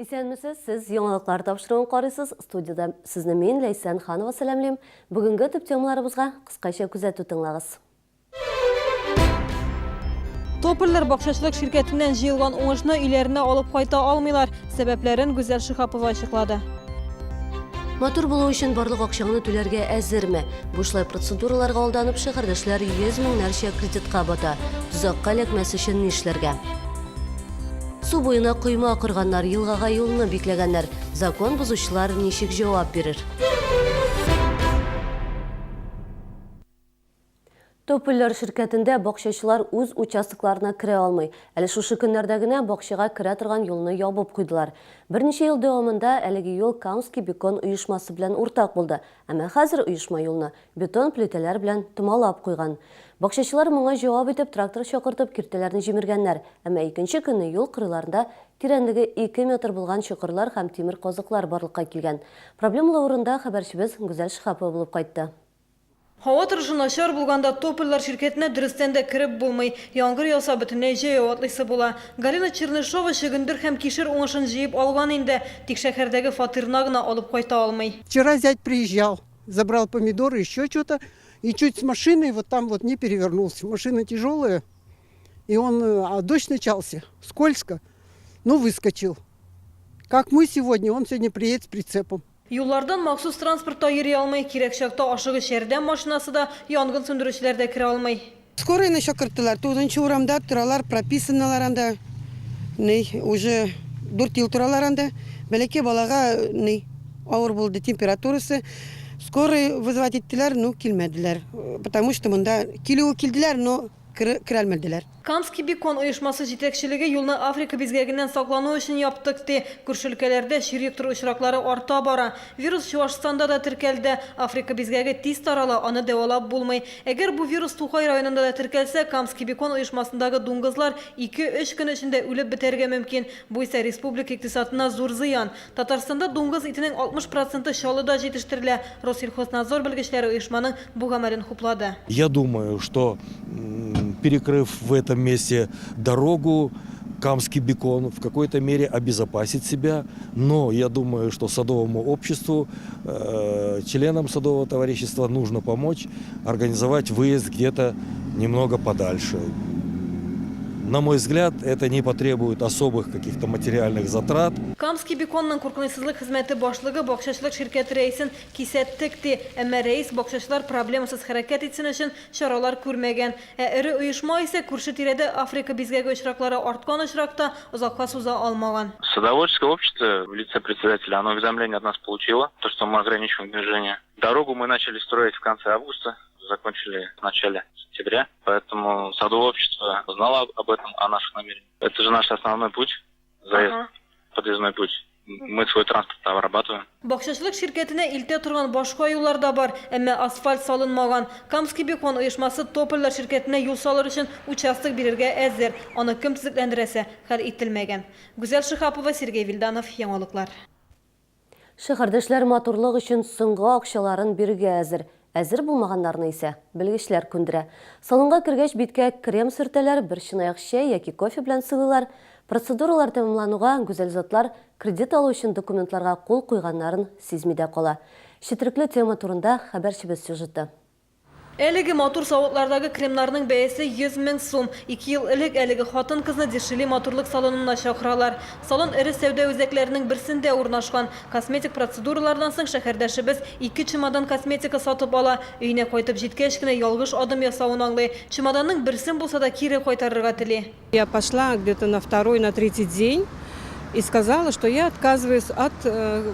Исәнмесез, сіз яңалыклар тапшыруын карыйсыз. Студияда сезне мен Ләйсән Ханова сәламлыйм. Бүгенге төп темаларыбызга кыскача күзәтү тыңлагыз. Топольлар бакчачылык şirketinden җыелган уңышны өйләренә алып кайта алмыйлар. Сәбәпләрен Гүзәл Шихапова ачыклады. Матур булу өчен барлык акчаңны түләргә әзерме? Бушлай процедураларга алданып шәһәрдәшләр 100 меңнәрчә кредитка бата. Тузакка эләкмәс өчен нишләргә? Су буена койма кырганнар, елгага юлны бикләгәннәр. Закон бузучылар ничек җавап бирер? Топольлар şirketендә бакчачылар үз участокларына керә алмый. Әле шушы көннәрдә генә бакчага керә торган юлны ябып куйдылар. Берничә ел дәвамында әлеге юл Камский бетон оешмасы белән уртак булды. Әмма хәзер оешма юлны бетон плитәләр белән томалап куйган. Бакчачылар моңа җавап итеп трактор чакыртып киртәләрне җимергәннәр. Әмма икенче көнне юл кырыйларында тирәнлеге 2 метр булган чокырлар һәм тимер казыклар барлыкка килгән. Проблемалы урында хәбәрчебез Гүзәл Шихапова булып кайтты. Һава торышы начар булганда Топольлар şirketine дөрестән дә кереп булмый. Яңгыр яуса бөтенләй җәяү атлыйсы була. Галина Чернышова шөгендер һәм кишер уңышын җыеп алган инде, тик шәһәрдәге фатирына гына алып кайта алмый. Вчера зять приезжал, забрал помидоры, еще что-то, и чуть с машиной вот там вот не перевернулся. Машина тяжелая, и он, дождь начался, скользко, но выскочил. Как мы сегодня, он сегодня приедет с прицепом. Юллардан махсус транспортта йөри алмый, кирәк чакта ашыгыч ярдәм машинасы да, янгын сөндерүчеләр дә керә алмый. Скорыйны чакырттылар, 9-нчы урамда торалар, прописаналар анда. Уже 4 ел торалар анда. Бәләкәй балага авыр булды температурасы. Скорый вызвать иттеләр, килмәделәр. Потому что монда килделәр, но керәлмәделәр. Камский бетон оешмасы җитәкчелеге юлны Африка бизгәгеннән саклану өчен яптык ди. Күрше өлкәләрдә чиректер очраклары арта бара. Вирус Чувашстанда да теркәлде. Африка бизгәге тиз тарала, аны дәвалап булмый. Әгәр бу вирус Тухай районында да теркәлсә, Камский бетон оешмасындагы дуңгызлар 2-3 көн эчендә үлеп бетәргә мөмкин. Бу исә республика икътисадына зур зыян. Татарстанда дуңгыз итенең 60% чаллыда җитештерелә. Россельхознадзор белгечләре оешманың бу гамәлен хуплады. Я думаю, что перекрыв в этом месте дорогу, Камский бетон в какой-то мере обезопасит себя. Но я думаю, что садовому обществу, членам садового товарищества нужно помочь организовать выезд где-то немного подальше. На мой взгляд, это не потребует особых каких-то материальных затрат. Камский бетонның куркынычсызлык хезмәте башлыгы бакчачылык şirketi рәисен кисәттекти. Әмма рәис бакчачылар проблемасыз хәрәкәт итсен өчен чаралар күрмәгән. Эре оешма исә күрше тирәдә Африка бизгәге очраклары арткан очракта озакка суза алмаган. Садоводческое общество в лице председателя, оно уведомление от нас получило, то, что мы ограничиваем движение. Дорогу мы начали строить в конце августа, закончили в начале сентября, поэтому садовое общество знало об этом, о наших намерениях. Это же наш основной путь, заезд, подъездной путь. Мы свой транспорт обрабатываем. Бакчачылык şirketine илтә торган башка юллар да бар, әмма асфальт салынмаган. Камский бетон оешмасы Топольлар şirketine юл салыр өчен участок бирергә әзер. Аны кем төзекләндерәсе хәл ителмәгән. Гүзәл Шихапова, Сергей Вильданов, яңалыклар. Шәһәрдәшләр матурлык өчен соңгы акчаларын бирергә әзер. Әзер булмаганнарны исә белгечләр күндерә. Салонга кергәч биткә крем сөртәләр, бер чынаяк чәй яки кофе белән сылыйлар. Процедуралар тәмамлануга гүзәл затлар кредит алу өчен документларга кул куйганнарын сизми дә кала. Четерекле тема турында хәбәрчебез сюжеты. Әлеге матур савытлардагы кремнарның бәясе 100 мең сум. 2 ел элек әлеге хатын-кызны Дешили матурлык салонына чакыралар. Салон эре сәүдә үзәкләренең берсендә урнашкан. Косметик процедуралардан соң шәһәрдәшебез 2 чемодан косметика сатып ала. Өенә кайтып җиткәч кенә ялгыш адым ясавын аңлый. Чемоданның берсен булса да кире кайтарырга тели. Я пошла где-то на 2-й, на 3-й день и сказала, что я отказываюсь от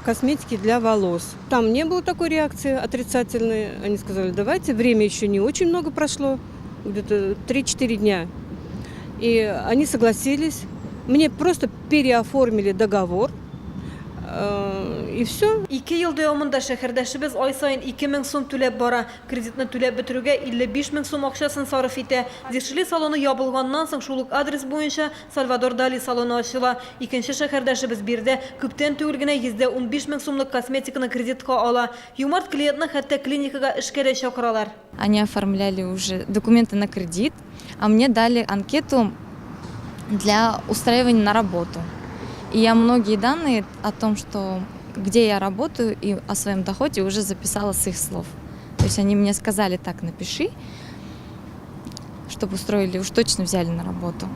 косметики для волос. Там не было такой реакции отрицательной. Они сказали, давайте, время еще не очень много прошло, где-то 3-4 дня. И они согласились. Мне просто переоформили договор. И все. 2 ел дәвамында шәһәрдәшебез ай сайын 2 мең сум түләп бара. Кредитны түләп бетерүгә 55 мең сум акчасын сарыф итә. Дешили салоны ябылганнан соң шул ук адрес буенча Сальвадор Дали салоны ачыла. Икенче шәһәрдәшебез бирде күптән түгел генә 15 мең сумлык косметиканы кредитка ала. Юмарт клиентны хәтта клиникага эшкә дә чакыралар. Они оформляли уже документы на кредит, а мне дали анкету для устраивания на работу. И я многие данные о том, что где я работаю и о своем доходе уже записала с их слов. То есть они мне сказали: так, напиши, чтобы устроили, уж точно взяли на работу.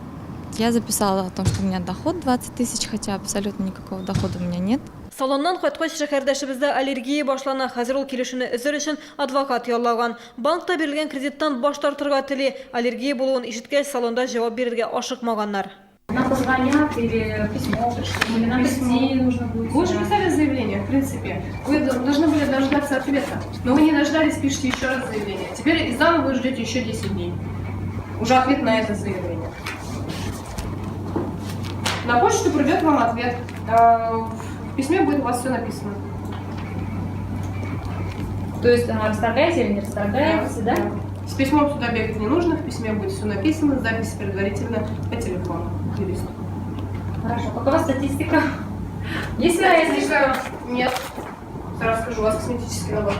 Я записала о том, что у меня доход 20 тысяч, хотя абсолютно никакого дохода у меня нет. Салоннан кайткач шәһәрдәшебездә аллергия башлана. Хәзер ул килешүне өзер өчен адвокат яллаган. Банкта бирелгән кредиттан баш тартырга тели. Аллергия булуын ишеткәч, салонда җавап бирергә ашыкмаганнар. Нам позвонят или письмо пришлют, или нам прийти нужно будет. Вы уже писали заявление, в принципе. Вы должны были дождаться ответа. Но вы не дождались, пишите еще раз заявление. Теперь из зала вы ждете еще 10 дней. Уже ответ на это заявление. На почту придет вам ответ. В письме будет у вас все написано. То есть расторгаете или не расторгаете, да? С письмом сюда бегать не нужно, в письме будет все написано, запись предварительно по телефону. Юристу. Хорошо. Какова статистика? Есть статистика? Нет. Сразу скажу, у вас косметический набор.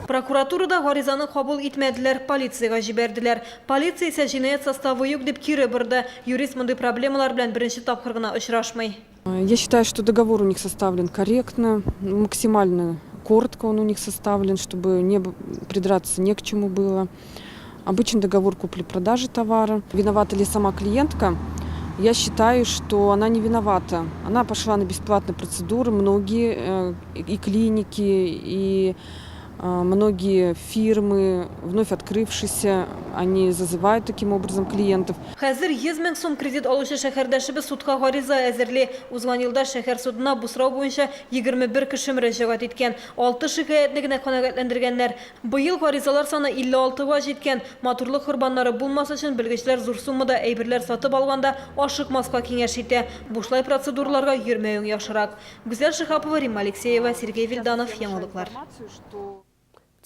Прокуратурада гаризаны кабул итмәделәр, полициягә җибәрделәр. Полиция исә җинаять составы юк дип кире борды. Юрист мондай проблемалар белән беренче тапкыр гына очрашмый. Я считаю, что договор у них составлен корректно, максимально коротко он у них составлен, чтобы не придраться не к чему было. Обычный договор купли-продажи товара. Виновата ли сама клиентка? Я считаю, что она не виновата. Она пошла на бесплатные процедуры. Многие и клиники, и многие фирмы, вновь открывшиеся, они зазывают таким образом клиентов. Хәзер 100 мең сум кредит алучы шәһәрдәшебез судка гариза әзерли. Узган елда шәһәр судына бу сорау буенча 21 кеше мөрәҗәгать иткән. 6 шикаятне генә канәгатьләндергәннәр. Быел гаризалар саны 56-га җиткән. Матурлык корбаннары булмас өчен белгечләр зур суммада әйберләр сатып алганда ашыкмаска киңәш итә. Бушлай процедураларга йөрмәүең яхшырак. Гүзәл Шихапова, Римма Алексеева, Сергей Вильданов, Яңалыклар.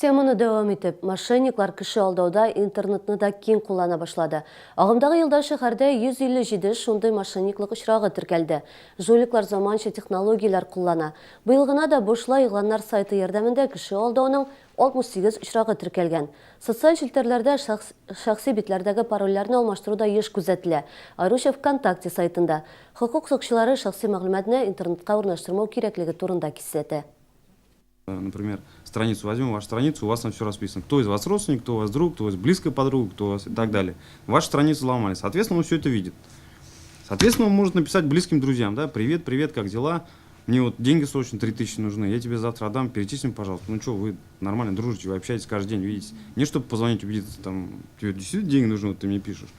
Теманы дәвам итеп, мошенниклар кеше алдауда интернетны да киң куллана башлады. Агымдагы елда шәһәрдә 157 шундый мошенниклык очрагы теркәлде. Жуликлар заманча технологияләр куллана. Быел гына да бушлай игъланнар сайты ярдәмендә кеше алдауның 68 очрагы теркәлгән. Социаль челтәрләрдә шәхси битләрдәге парольләрне алмаштыруда еш күзәтелә. Айруча ВКонтакте сайтында хокук сакчылары шәхси мәгълүматны интернетка урнаштырмау кирәклеге турында кисәтә. Например, страницу возьмем, вашу страницу, у вас там все расписано. Кто из вас родственник, кто у вас друг, кто у вас близкая подруга, кто у вас и так далее. Вашу страницу ломали. Соответственно, он все это видит. Соответственно, он может написать близким друзьям, да, привет, привет, как дела? Мне вот деньги срочно 3000 нужны, я тебе завтра отдам, перечислим, пожалуйста. Ну что, вы нормально дружите, вы общаетесь каждый день, видите. Не чтобы позвонить, убедиться, там, тебе действительно деньги нужны, вот ты мне пишешь.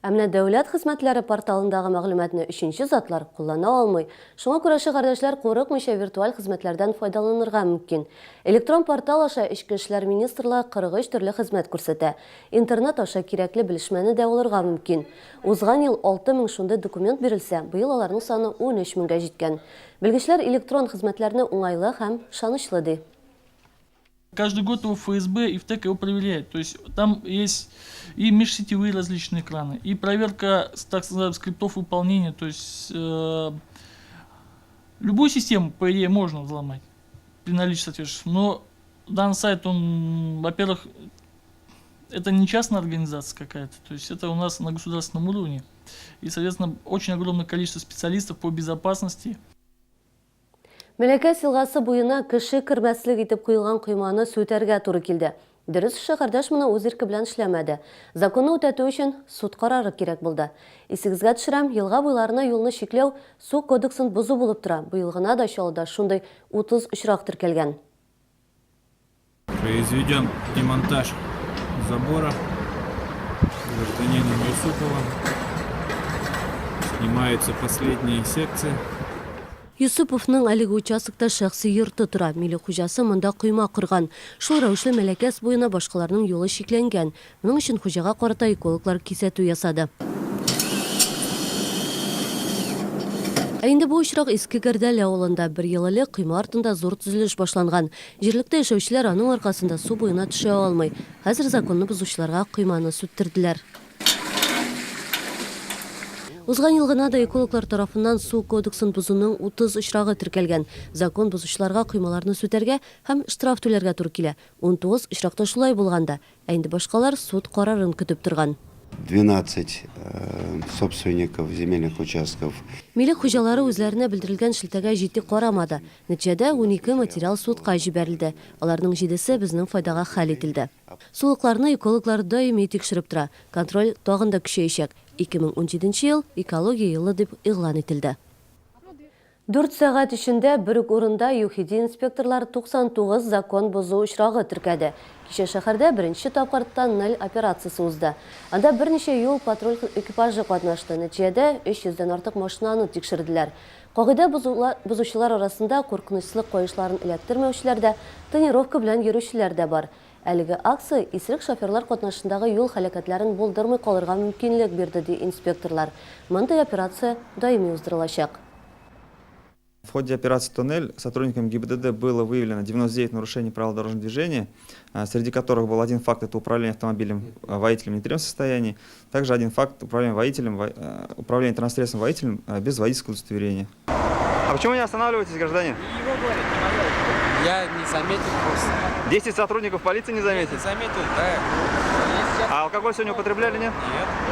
Әмнә дәүләт хезмәтләре порталындагы мәгълүматны өченче затлар куллана алмый. Шуңа күрә шәһәрдәшләр курыкмыйча виртуаль хезмәтләрдән файдаланырга мөмкин. Электрон портал аша Эчке эшләр министрлыгы 43 төрле хезмәт күрсәтә. Интернет аша кирәкле белешмәне дә алырга мөмкин. Узган ел 6000 шундый документ бирелсә, быел аларның саны 13 меңгә җиткән. Белгечләр электрон хезмәтләрне уңайлы һәм ышанычлы ди. Каждый год его ФСБ и ВТЭК его проверяет. То есть там есть и межсетевые различные экраны, и проверка, так сказать, скриптов выполнения. То есть любую систему, по идее, можно взломать при наличии соответствующих. Но данный сайт, он, во-первых, это не частная организация какая-то. То есть это у нас на государственном уровне. И, соответственно, очень огромное количество специалистов по безопасности. Мәләкәс елгасы буена кеше кермәслек итеп куелган койманы сүтәргә туры килде. Дөрес, шәһәрдәш моны үз ирке белән эшләмәде. Законны үтәтү өчен суд карары кирәк булды. Исегезгә төшерәм, елга буйларына юлны чикләү су кодексын бозу булып тора. Быел гына да Чаллыда шундый 30 очрак теркәлгән. Произведен демонтаж забора гражданином Юсуповым. Снимаются последние секции. Юсуповның әлеге участокта шәхси йорты тора. Милек хуҗасы монда койма корган. Шул рәвешле Мәләкәс буена башкаларның юлы шикләнгән. Моның өчен хуҗага карата экологлар кисәтү ясады. Инде бу очрак Иске Гәрдәл авылында бер ел элек койма артында зур төзелеш башланган. Җирлектә яшәүчеләр аның аркасында су буена төшә алмый. Хәзер законны бозучыларга койманы сүттерделәр. Узган ел гына да экологлар тарафыннан су кодексын бозуның 30 очрагы теркәлгән. Закон бозучыларга коймаларны сүтәргә һәм штраф түләргә туры килә. 19 очракта шулай булганда, инде башкалар суд карарын көтеп торган. 12 собственников земельных участков. Милек хуҗалары үзләренә белдерелгән шелтәгә җитди карамады. Нәтиҗәдә 12 материал судка җибәрелде. Аларның 7-се безнең файдага хәл ителде. Сулыкларны экологлар даими тикшереп тора. Контроль тагын да көчәячәк. 2017 ел экология елы дип игълан ителде. 4 сәгать içinde bir урында ЮХИДИ инспекторлары 99 закон бозу очрагы теркәде. Кичә шәһәрдә беренче тапкыр тоннель операциясе узды. Анда берничә юл патруль экипажы катнашты. Нәтиҗәдә 300-дән артык машинаны тикшерделәр. Кагыйдә бозучылар арасында куркынычлы куешларын эләктермәүчеләр дә, тренировка белән йөрүчеләр дә бар. Әлеге акция исерек шоферлар катнашындагы юл һәлакәтләрен булдырмый калырга мөмкинлек бирде, ди инспекторлар. Мондай операция даими уздырылачак. В ходе операции «Тоннель» сотрудникам ГИБДД было выявлено 99 нарушений правил дорожного движения, среди которых был один факт – это управление автомобилем водителем в нетрезвом состоянии, также один факт – управление транспортным водителем без водительского удостоверения. А почему не останавливаетесь, граждане? Я не заметил просто. 10 сотрудников полиции не заметили? Не заметил, да. А алкоголь сегодня употребляли, нет?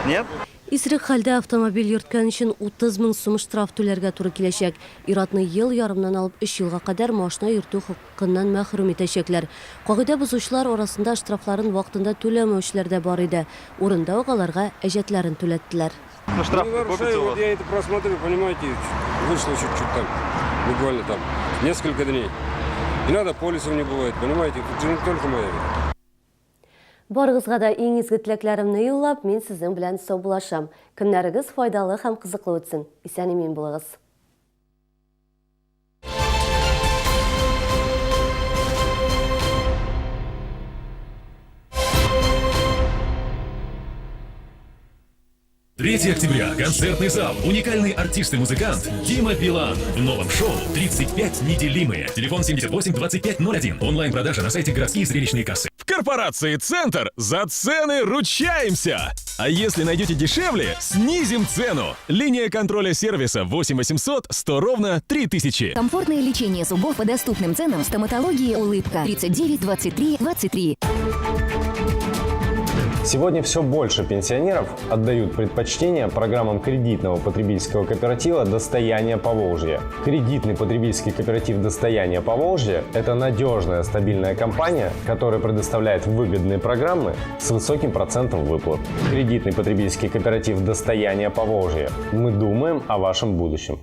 Нет. Исерек хәлдә автомобиль йөрткән өчен 30 000 сум штраф түләргә туры киләчәк. Иратны ел ярымнан алып 3 елга кадәр машина йөртү хокукыннан мәхрүм итәчәкләр. Кагыйдә бозучылар арасында штрафларын вакытында түләмәүчеләр дә бар иде. Урында ук аларга әҗәтләрен түләттеләр. Ну, штраф копится у вас? Я это просмотрю, понимаете, вышло чуть-чуть там, буквально там, несколько дней. И надо полисов не бывает, понимаете, это не только моя вина. Барыгызга да иң изге теләкләремне юллап, мин сезнең белән сау булашам. Көннәрегез файдалы һәм кызыклы үтсен. Исән-имин булыгыз. октября. Концертный зал. Уникальный артист и музыкант Дима Билан. В новом шоу 35 неделимые. Телефон 78 25 01. Онлайн-продажа на сайте городские зрелищные кассы. В корпорации «Центр» за цены ручаемся! А если найдете дешевле, снизим цену. Линия контроля сервиса 8 800 100 ровно 3000. Комфортное лечение зубов по доступным ценам. Стоматология «Улыбка». 39 23 23. Сегодня все больше пенсионеров отдают предпочтение программам кредитного потребительского кооператива «Достояние Поволжья». Кредитный потребительский кооператив «Достояние Поволжья» – это надежная, стабильная компания, которая предоставляет выгодные программы с высоким процентом выплат. Кредитный потребительский кооператив «Достояние Поволжья». Мы думаем о вашем будущем.